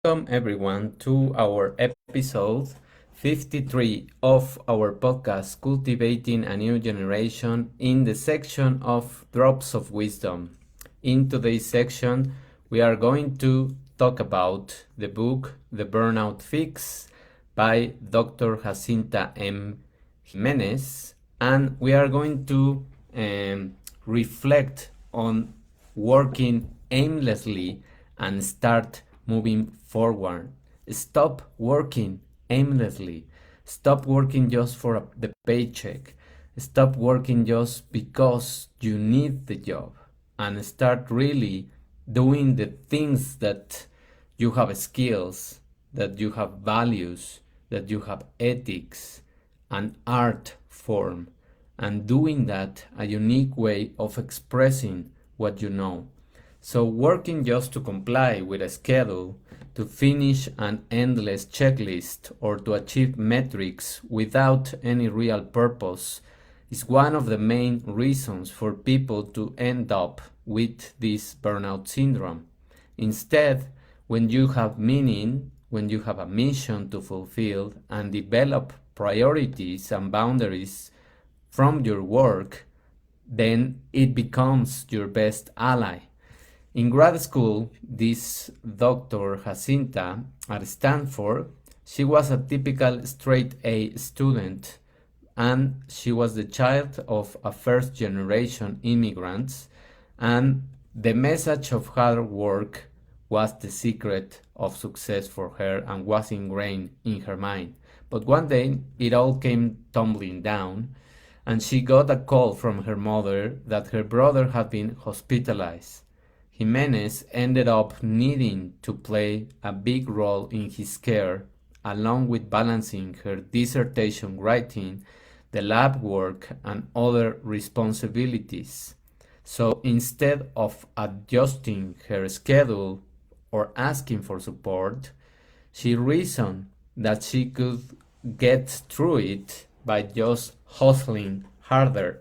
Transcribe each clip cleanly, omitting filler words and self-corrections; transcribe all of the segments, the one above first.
Welcome everyone to our episode 53 of our podcast Cultivating a New Generation in the section of Drops of Wisdom. In today's section, we are going to talk about the book The Burnout Fix by Dr. Jacinta M. Jimenez, and we are going to reflect on working aimlessly and start moving forward. Stop working aimlessly. Stop working just for the paycheck. Stop working just because you need the job and start really doing the things that you have skills, that you have values, that you have ethics, an art form, and doing that a unique way of expressing what you know. So working just to comply with a schedule, to finish an endless checklist, or to achieve metrics without any real purpose is one of the main reasons for people to end up with this burnout syndrome. Instead, when you have meaning, when you have a mission to fulfill and develop priorities and boundaries from your work, then it becomes your best ally. In grad school, this Dr. Jacinta at Stanford, she was a typical straight A student and she was the child of a first generation immigrants, and the message of hard work was the secret of success for her and was ingrained in her mind. But one day it all came tumbling down and she got a call from her mother that her brother had been hospitalized. Jimenez ended up needing to play a big role in his care, along with balancing her dissertation writing, the lab work, and other responsibilities. So instead of adjusting her schedule or asking for support, she reasoned that she could get through it by just hustling harder,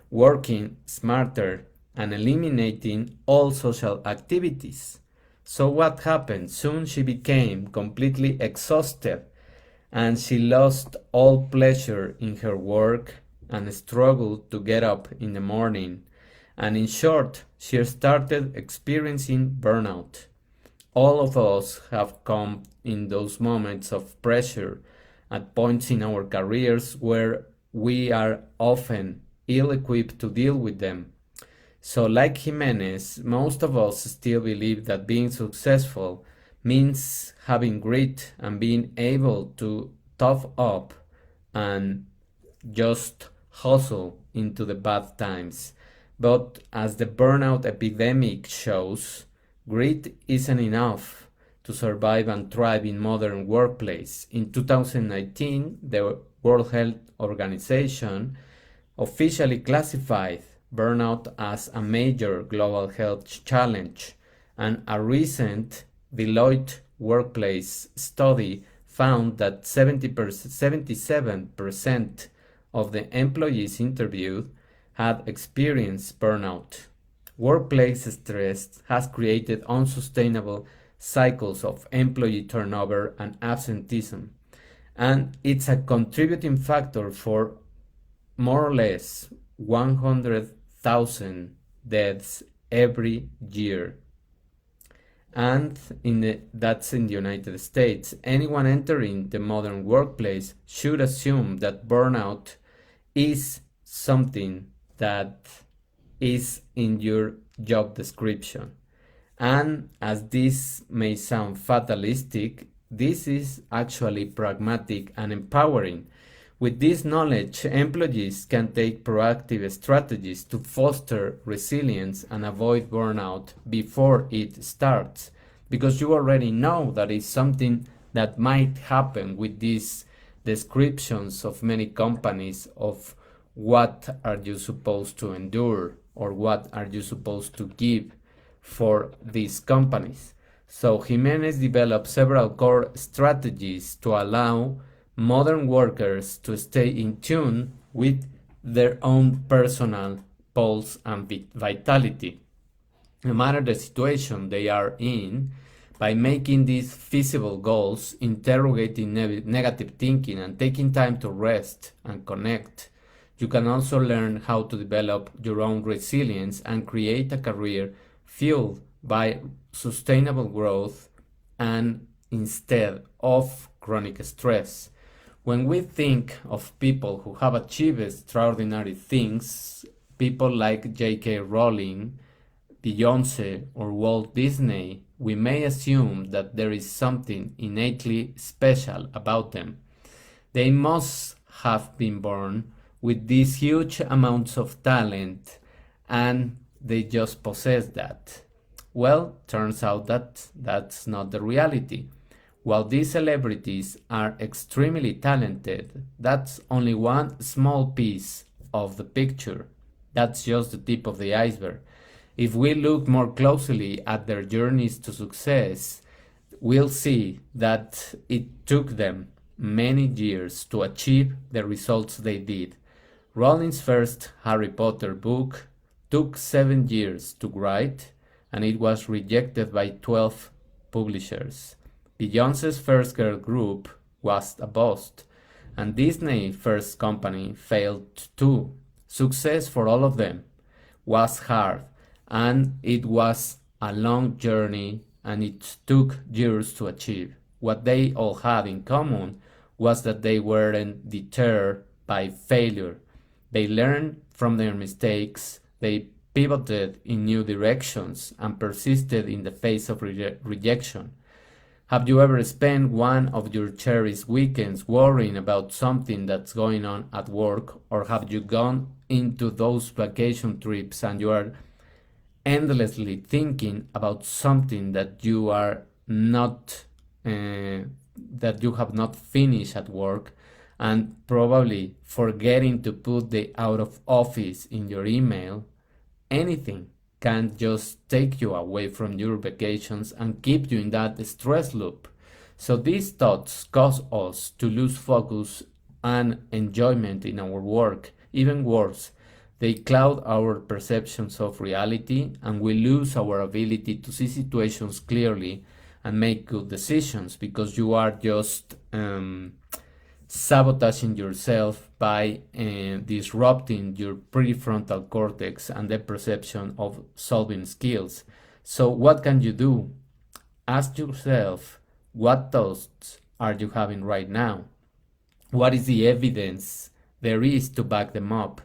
working smarter, and eliminating all social activities. So what happened? Soon she became completely exhausted and she lost all pleasure in her work and struggled to get up in the morning. And in short, she started experiencing burnout. All of us have come in those moments of pressure at points in our careers where we are often ill equipped to deal with them. So, like Jimenez, most of us still believe that being successful means having grit and being able to tough up and just hustle into the bad times. But as the burnout epidemic shows, grit isn't enough to survive and thrive in modern workplace. In 2019, the World Health Organization officially classified burnout as a major global health challenge, and a recent Deloitte workplace study found that 77% of the employees interviewed had experienced burnout. Workplace stress has created unsustainable cycles of employee turnover and absenteeism, and it's a contributing factor for more or less 100,000 deaths every year. And that's in the United States. Anyone entering the modern workplace should assume that burnout is something that is in your job description. And as this may sound fatalistic, this is actually pragmatic and empowering. With this knowledge, employees can take proactive strategies to foster resilience and avoid burnout before it starts, because you already know that it's something that might happen with these descriptions of many companies of what are you supposed to endure or what are you supposed to give for these companies. So Jimenez developed several core strategies to allow modern workers to stay in tune with their own personal pulse and vitality. No matter the situation they are in, By making these feasible goals, interrogating negative thinking, and taking time to rest and connect, you can also learn how to develop your own resilience and create a career fueled by sustainable growth and instead of chronic stress. When we think of people who have achieved extraordinary things, people like J.K. Rowling, Beyoncé, or Walt Disney, we may assume that there is something innately special about them. They must have been born with these huge amounts of talent and they just possess that. Well, turns out that that's not the reality. While these celebrities are extremely talented, that's only one small piece of the picture. That's just the tip of the iceberg. If we look more closely at their journeys to success, we'll see that it took them many years to achieve the results they did. Rowling's first Harry Potter book took 7 years to write, and it was rejected by 12 publishers. Beyoncé's first girl group was a bust, and Disney's first company failed too. Success for all of them was hard, and it was a long journey, and it took years to achieve. What they all had in common was that they weren't deterred by failure. They learned from their mistakes, they pivoted in new directions, and persisted in the face of rejection. Have you ever spent one of your cherished weekends worrying about something that's going on at work, or have you gone into those vacation trips and you are endlessly thinking about something that you are not that you have not finished at work, and probably forgetting to put the out of office in your email? Anything can just take you away from your vacations and keep you in that stress loop. So these thoughts cause us to lose focus and enjoyment in our work. Even worse, they cloud our perceptions of reality, and we lose our ability to see situations clearly and make good decisions because you are just sabotaging yourself by disrupting your prefrontal cortex and the perception of solving skills. So what can you do? Ask yourself, what thoughts are you having right now? What is the evidence there is to back them up?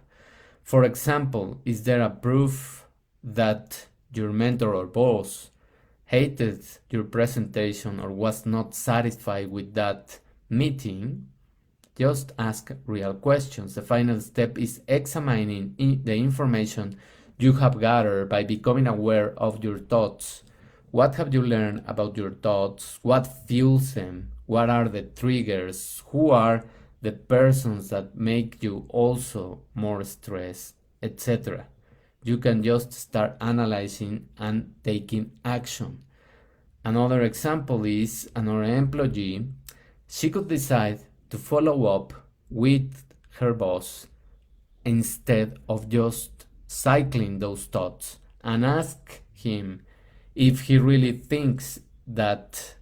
For example, is there a proof that your mentor or boss hated your presentation or was not satisfied with that meeting? Just ask real questions. The final step is examining the information you have gathered by becoming aware of your thoughts. What have you learned about your thoughts? What fuels them? What are the triggers? Who are the persons that make you also more stressed, etc.? You can just start analyzing and taking action. Another example is another employee. She could decide to follow up with her boss instead of just cycling those thoughts and ask him if he really thinks that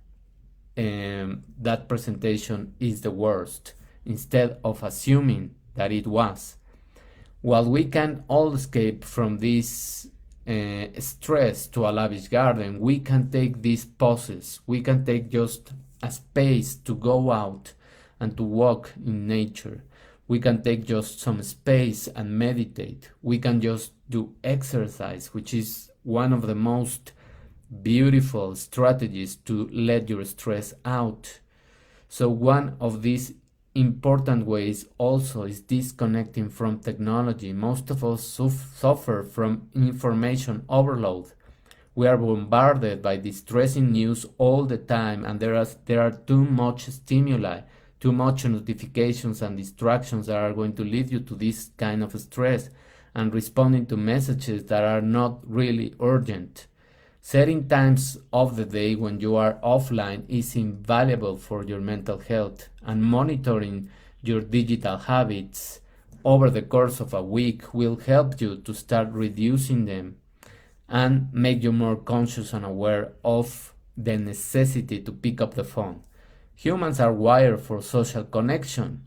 that presentation is the worst, instead of assuming that it was. While we can all escape from this stress to a lavish garden, we can take these pauses. We can take just a space to go out and to walk in nature. We can take just some space and meditate. We can just do exercise, which is one of the most beautiful strategies to let your stress out. So one of these important ways also is disconnecting from technology. Most of us suffer from information overload. We are bombarded by distressing news all the time, and there are too much stimuli, too much notifications and distractions that are going to lead you to this kind of stress and responding to messages that are not really urgent. Setting times of the day when you are offline is invaluable for your mental health, and monitoring your digital habits over the course of a week will help you to start reducing them and make you more conscious and aware of the necessity to pick up the phone. Humans are wired for social connection,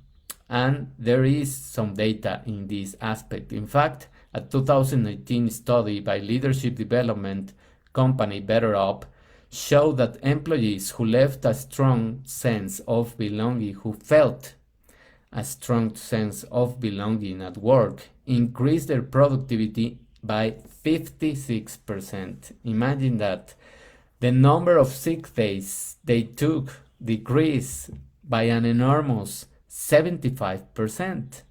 and there is some data in this aspect. In fact, a 2018 study by leadership development company BetterUp showed that employees who left a strong sense of belonging, who felt a strong sense of belonging at work, increased their productivity by 56%. Imagine that. The number of sick days they took decreased by an enormous 75%.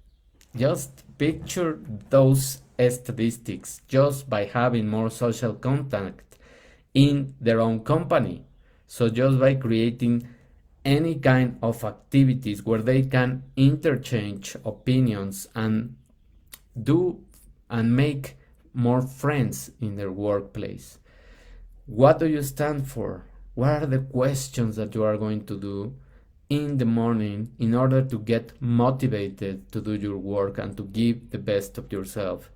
Just picture those statistics just by having more social contact in their own company. So just by creating any kind of activities where they can interchange opinions and do and make more friends in their workplace. What do you stand for? What are the questions that you are going to do in the morning in order to get motivated to do your work and to give the best of yourself?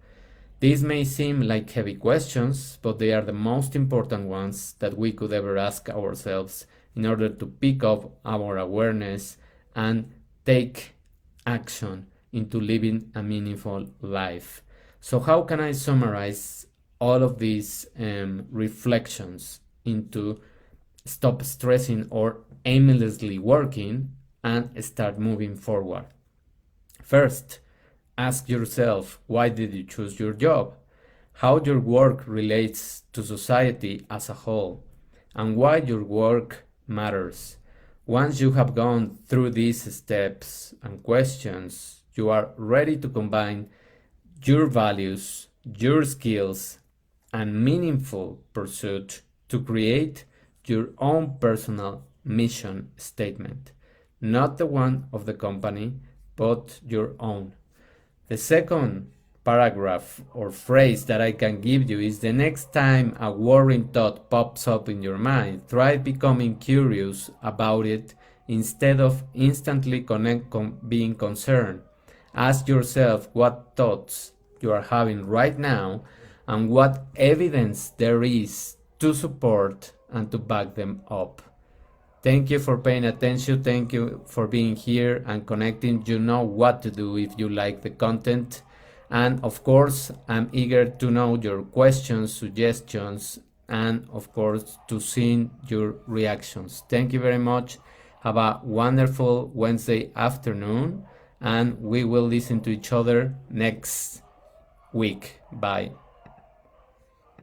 These may seem like heavy questions, but they are the most important ones that we could ever ask ourselves in order to pick up our awareness and take action into living a meaningful life. So how can I summarize all of these reflections into stop stressing or aimlessly working and start moving forward? First, ask yourself, why did you choose your job? How your work relates to society as a whole, and why your work matters. Once you have gone through these steps and questions, you are ready to combine your values, your skills, and meaningful pursuit to create your own personal mission statement, not the one of the company, but your own. The second paragraph or phrase that I can give you is: the next time a worrying thought pops up in your mind, try becoming curious about it instead of instantly being concerned. Ask yourself what thoughts you are having right now and what evidence there is to support and to back them up. Thank you for paying attention. Thank you for being here and connecting. You know what to do if you like the content. And of course, I'm eager to know your questions, suggestions, and of course, to see your reactions. Thank you very much. Have a wonderful Wednesday afternoon, and we will listen to each other next week. Bye.